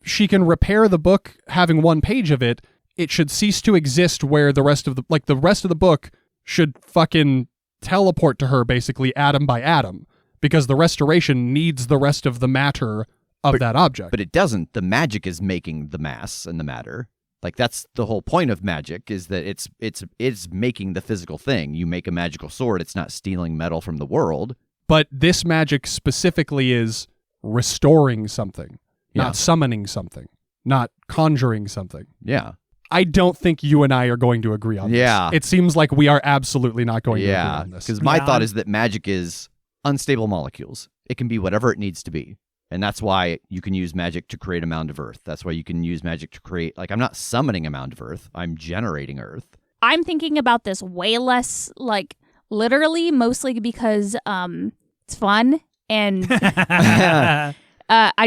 she can repair the book having one page of it, it should cease to exist where the rest of the book should fucking teleport to her basically atom by atom, because the restoration needs the rest of the matter of that object. But it doesn't. The magic is making the mass and the matter. Like, that's the whole point of magic, is that it's making the physical thing. You make a magical sword. It's not stealing metal from the world. But this magic specifically is restoring something, not summoning something, not conjuring something. Yeah. I don't think you and I are going to agree on this. Yeah. It seems like we are absolutely not going to agree on this. Because my thought is that magic is unstable molecules. It can be whatever it needs to be. And that's why you can use magic to create a mound of earth. That's why you can use magic to create, like, I'm not summoning a mound of earth. I'm generating earth. I'm thinking about this way less, like, literally, mostly because it's fun. And I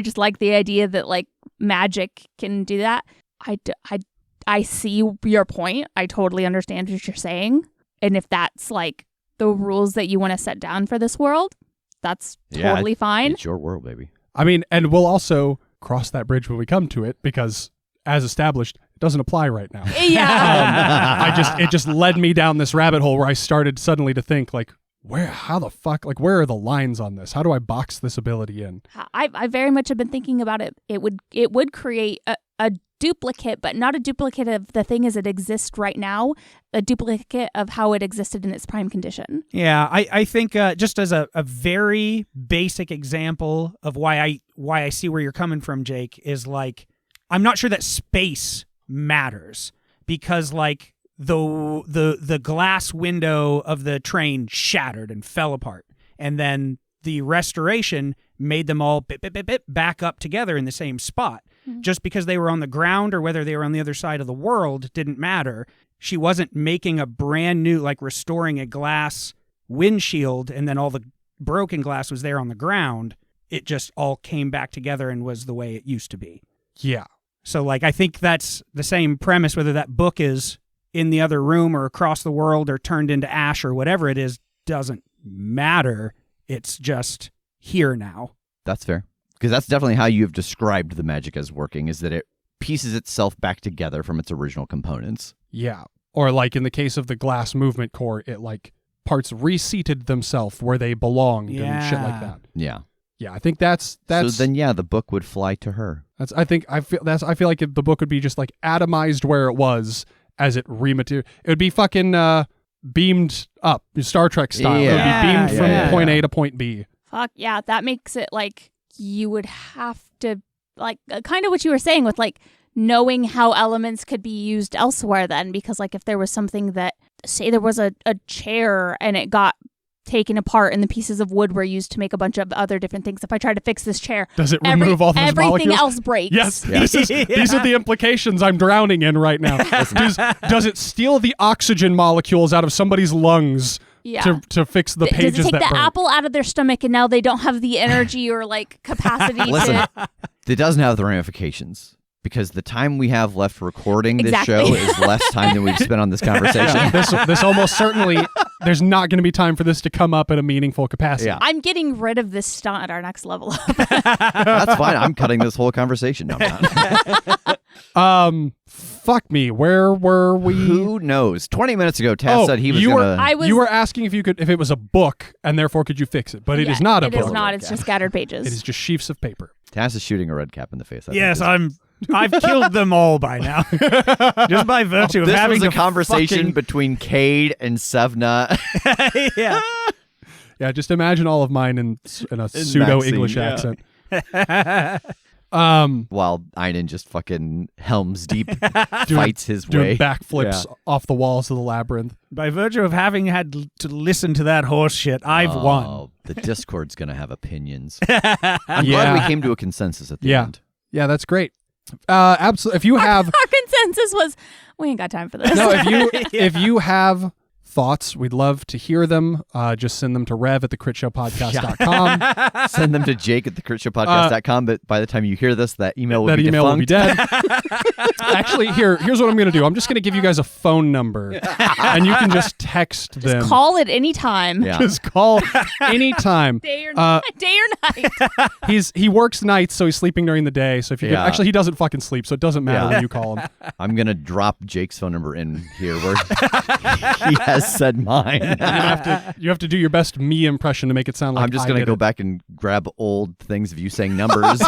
just like the idea that, like, magic can do that. I see your point. I totally understand what you're saying. And if that's, like, the rules that you want to set down for this world, that's totally fine. It's your world, baby. I mean, and we'll also cross that bridge when we come to it, because as established, it doesn't apply right now. Yeah. It just led me down this rabbit hole where I started suddenly to think, like, how the fuck, like, where are the lines on this? How do I box this ability in? I very much have been thinking about it. It would create a duplicate, but not a duplicate of the thing as it exists right now, a duplicate of how it existed in its prime condition. Yeah, I think just as a very basic example of why I see where you're coming from, Jake, is like, I'm not sure that space matters, because like the glass window of the train shattered and fell apart, and then the restoration made them all back up together in the same spot. Just because they were on the ground or whether they were on the other side of the world didn't matter. She wasn't making a brand new, like restoring a glass windshield and then all the broken glass was there on the ground. It just all came back together and was the way it used to be. Yeah. So like, I think that's the same premise, whether that book is in the other room or across the world or turned into ash or whatever it is, doesn't matter. It's just here now. That's fair. Because that's definitely how you've described the magic as working, is that it pieces itself back together from its original components. Yeah. Or like in the case of the glass movement core, it like parts reseated themselves where they belonged and shit like that. Yeah. Yeah, I think that's So then the book would fly to her. I feel like the book would be just like atomized where it was as it it would be fucking beamed up, Star Trek style. Yeah. It would be beamed from point A to point B. Fuck yeah, that makes it like you would have to, like, kind of what you were saying with, like, knowing how elements could be used elsewhere then, because, like, if there was something that, say there was a chair and it got taken apart and the pieces of wood were used to make a bunch of other different things. If I try to fix this chair, does it remove all those everything molecules? Else breaks. Yes, these are the implications I'm drowning in right now. Does it steal the oxygen molecules out of somebody's lungs to fix the pages does it take that the burn? apple out of their stomach and now they don't have the energy or like capacity Listen, to... it doesn't have the ramifications, because the time we have left recording this Exactly. show is less time than we've spent on this conversation. Yeah, this almost certainly, there's not going to be time for this to come up in a meaningful capacity. Yeah. I'm getting rid of this stunt at our next level up. That's fine. I'm cutting this whole conversation. No, I'm not. Fuck me. Where were we? Who knows? 20 minutes ago, Tass said he was going to... You were asking if it was a book, and therefore could you fix it? But it is not a book. It is not. It's just scattered pages. It is just sheafs of paper. Tass is shooting a red cap in the face. Yes, I've killed them all by now. Just by virtue of having This was a conversation between Kade and Sevna. Yeah. Yeah, just imagine all of mine in a pseudo-English accent. While Einon just fucking helms deep, fights his way. Doing backflips off the walls of the labyrinth. By virtue of having had to listen to that horse shit, I've won. The Discord's going to have opinions. I'm glad we came to a consensus at the end. Yeah, that's great. Absolutely. If you have... Our consensus was, we ain't got time for this. No, if you have thoughts, we'd love to hear them. Just send them to rev@thecritshowpodcast.com. Send them to jake@thecritshowpodcast.com, but by the time you hear this, that email will be defunct. Will be dead. Actually, here's what I'm going to do. I'm just going to give you guys a phone number, and you can just text them. Just call it anytime. Yeah. Just call anytime. Day or night. He works nights, so he's sleeping during the day. So if you actually, he doesn't fucking sleep, so it doesn't matter when you call him. I'm going to drop Jake's phone number in here where he has just said mine. You have to do your best me impression to make it sound like I'm just going to go back and grab old things of you saying numbers.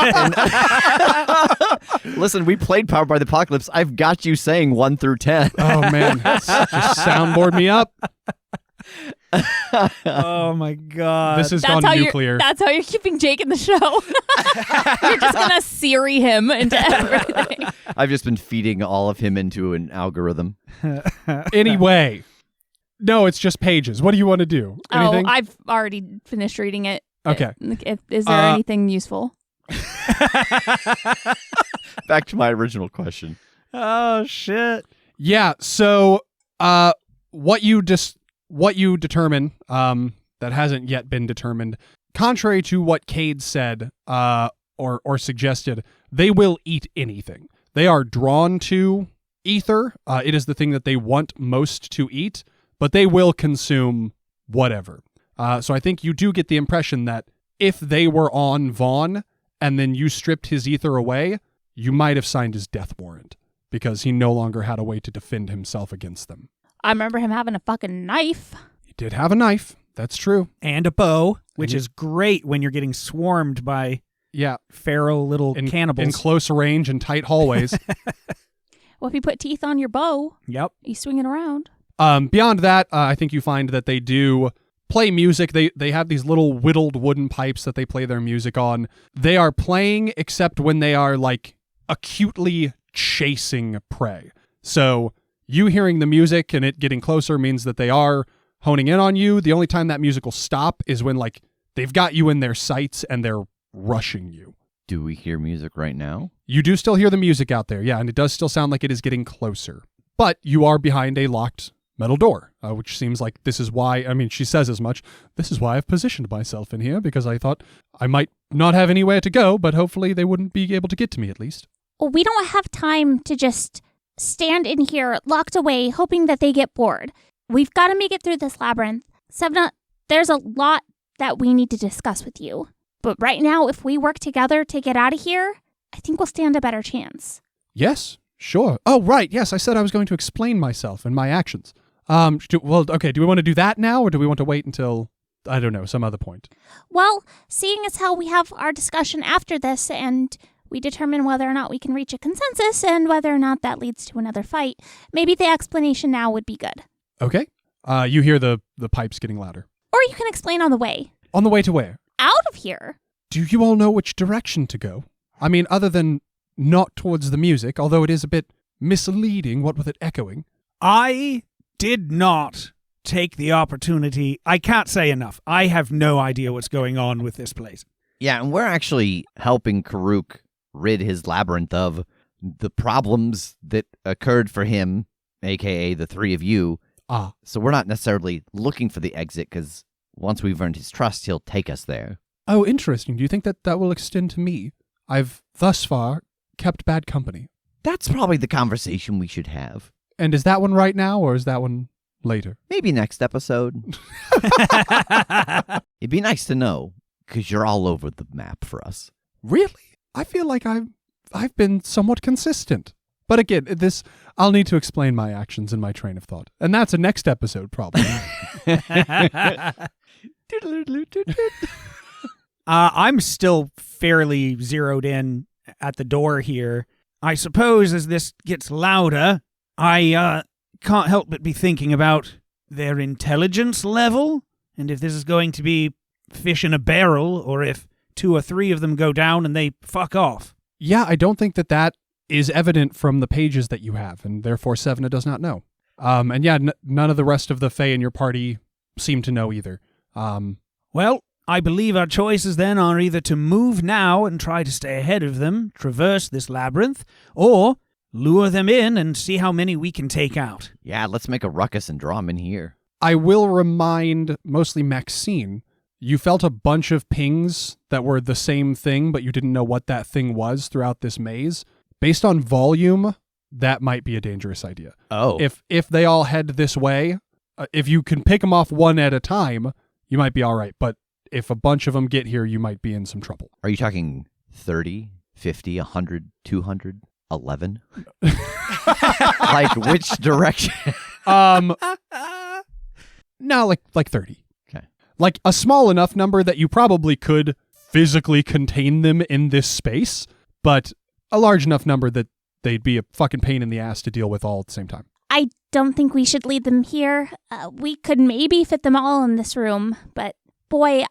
Listen, we played Powered by the Apocalypse. I've got you saying 1 through 10. Oh, man. Just soundboard me up. Oh my god. This has gone nuclear. That's how you're keeping Jake in the show. You're just going to Siri him into everything. I've just been feeding all of him into an algorithm. Anyway. No, it's just pages. What do you want to do? Anything? Oh, I've already finished reading it. Okay. Is there anything useful? Back to my original question. Oh shit. Yeah, so what you determine that hasn't yet been determined, contrary to what Kade said or suggested, they will eat anything. They are drawn to ether. It is the thing that they want most to eat, but they will consume whatever. So I think you do get the impression that if they were on Vaughn and then you stripped his ether away, you might have signed his death warrant because he no longer had a way to defend himself against them. I remember him having a fucking knife. He did have a knife. That's true. And a bow, which is great when you're getting swarmed by feral little cannibals. In close range and tight hallways. Well, if you put teeth on your bow, you swing it around. Beyond that, I think you find that they do play music. They have these little whittled wooden pipes that they play their music on. They are playing except when they are like acutely chasing prey. So you hearing the music and it getting closer means that they are honing in on you. The only time that music will stop is when like they've got you in their sights and they're rushing you. Do we hear music right now? You do still hear the music out there, yeah, and it does still sound like it is getting closer. But you are behind a locked metal door, which seems like this is why, I mean, she says as much, this is why I've positioned myself in here, because I thought I might not have anywhere to go, but hopefully they wouldn't be able to get to me at least. Well, we don't have time to just stand in here locked away, hoping that they get bored. We've got to make it through this labyrinth. Sevna, there's a lot that we need to discuss with you. But right now, if we work together to get out of here, I think we'll stand a better chance. Yes, sure. Oh, right. Yes, I said I was going to explain myself and my actions. Do we want to do that now, or do we want to wait until, I don't know, some other point? Well, seeing as how we have our discussion after this and we determine whether or not we can reach a consensus and whether or not that leads to another fight, maybe the explanation now would be good. Okay. You hear the pipes getting louder. Or you can explain on the way. On the way to where? Out of here. Do you all know which direction to go? I mean, other than not towards the music, although it is a bit misleading, what with it echoing. I did not take the opportunity. I can't say enough. I have no idea what's going on with this place. Yeah, and we're actually helping Karuk rid his labyrinth of the problems that occurred for him, a.k.a. the three of you. So we're not necessarily looking for the exit, because once we've earned his trust, he'll take us there. Oh, interesting. Do you think that will extend to me? I've, thus far, kept bad company. That's probably the conversation we should have. And is that one right now, or is that one later? Maybe next episode. It'd be nice to know, because you're all over the map for us. Really? I feel like I've been somewhat consistent. But again, I'll need to explain my actions and my train of thought. And that's a next episode, probably. I'm still fairly zeroed in at the door here. I suppose as this gets louder, I can't help but be thinking about their intelligence level, and if this is going to be fish in a barrel, or if 2 or 3 of them go down and they fuck off. Yeah, I don't think that is evident from the pages that you have, and therefore Sevna does not know. And yeah, none of the rest of the Fae in your party seem to know either. Well, I believe our choices then are either to move now and try to stay ahead of them, traverse this labyrinth, or lure them in and see how many we can take out. Yeah, let's make a ruckus and draw them in here. I will remind mostly Maxine, you felt a bunch of pings that were the same thing, but you didn't know what that thing was throughout this maze. Based on volume, that might be a dangerous idea. Oh. If they all head this way, if you can pick them off one at a time, you might be all right. But if a bunch of them get here, you might be in some trouble. Are you talking 30, 50, 100, 200, 11? Like which direction? No, like 30. Okay. Like a small enough number that you probably could physically contain them in this space, but a large enough number that they'd be a fucking pain in the ass to deal with all at the same time. I don't think we should lead them here. We could maybe fit them all in this room, but boy,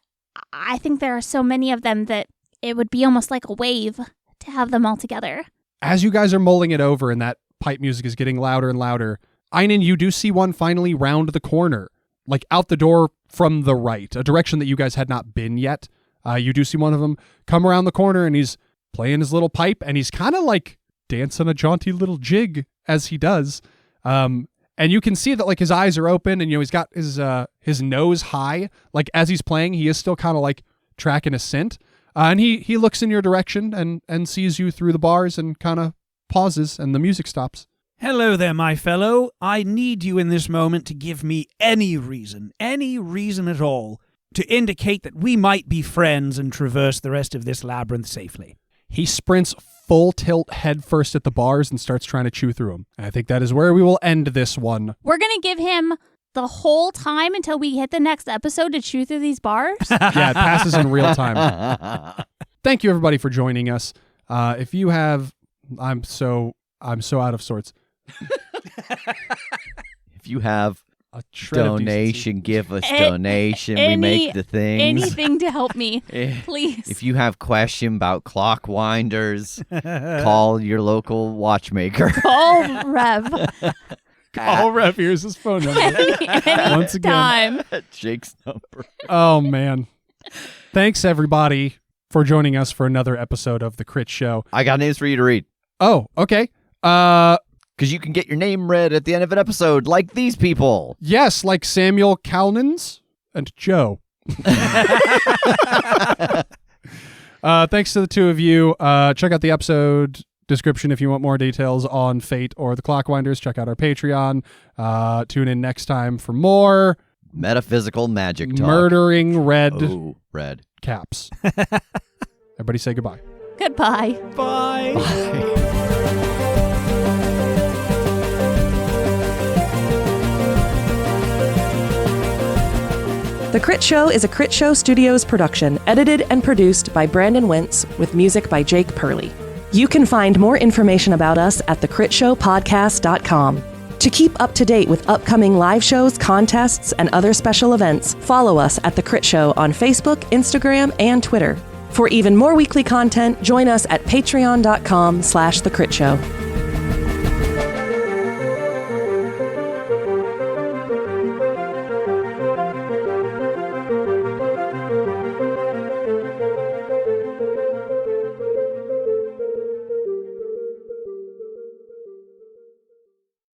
I think there are so many of them that it would be almost like a wave to have them all together. As you guys are mulling it over and that pipe music is getting louder and louder, Einon, you do see one finally round the corner, like out the door from the right, a direction that you guys had not been yet. You do see one of them come around the corner and he's playing his little pipe and he's kind of like dancing a jaunty little jig as he does. And you can see that like his eyes are open and, he's got his nose high. Like as he's playing, he is still kind of like tracking a scent. And he looks in your direction and sees you through the bars and kind of pauses and the music stops. Hello there, my fellow. I need you in this moment to give me any reason at all, to indicate that we might be friends and traverse the rest of this labyrinth safely. He sprints full tilt head first at the bars and starts trying to chew through them. I think that is where we will end this one. We're going to give him the whole time until we hit the next episode to chew through these bars? Yeah, it passes in real time. Thank you, everybody, for joining us. If you have... I'm so out of sorts. If you have a donation, give us donation. We make the things. Anything to help me, please. If you have question about clock winders, call your local watchmaker. Call Rev. Call Rev. Here's his phone number. Once again. Jake's number. Oh, man. Thanks, everybody, for joining us for another episode of The Crit Show. I got names for you to read. Oh, okay. Because you can get your name read at the end of an episode, like these people. Yes, like Samuel Calnans and Joe. Thanks to the two of you. Check out the episode description if you want more details on Fate or the Clockwinders. Check out our Patreon. Tune in next time for more metaphysical magic talk. Murdering red caps. Everybody say goodbye. Goodbye. Bye. The Crit Show is a Critshow Studios production, edited and produced by Brandon Wentz, with music by Jake Purley. You can find more information about us at thecritshowpodcast.com. To keep up to date with upcoming live shows, contests, and other special events, follow us at The Crit Show on Facebook, Instagram, and Twitter. For even more weekly content, join us at patreon.com/thecritShow.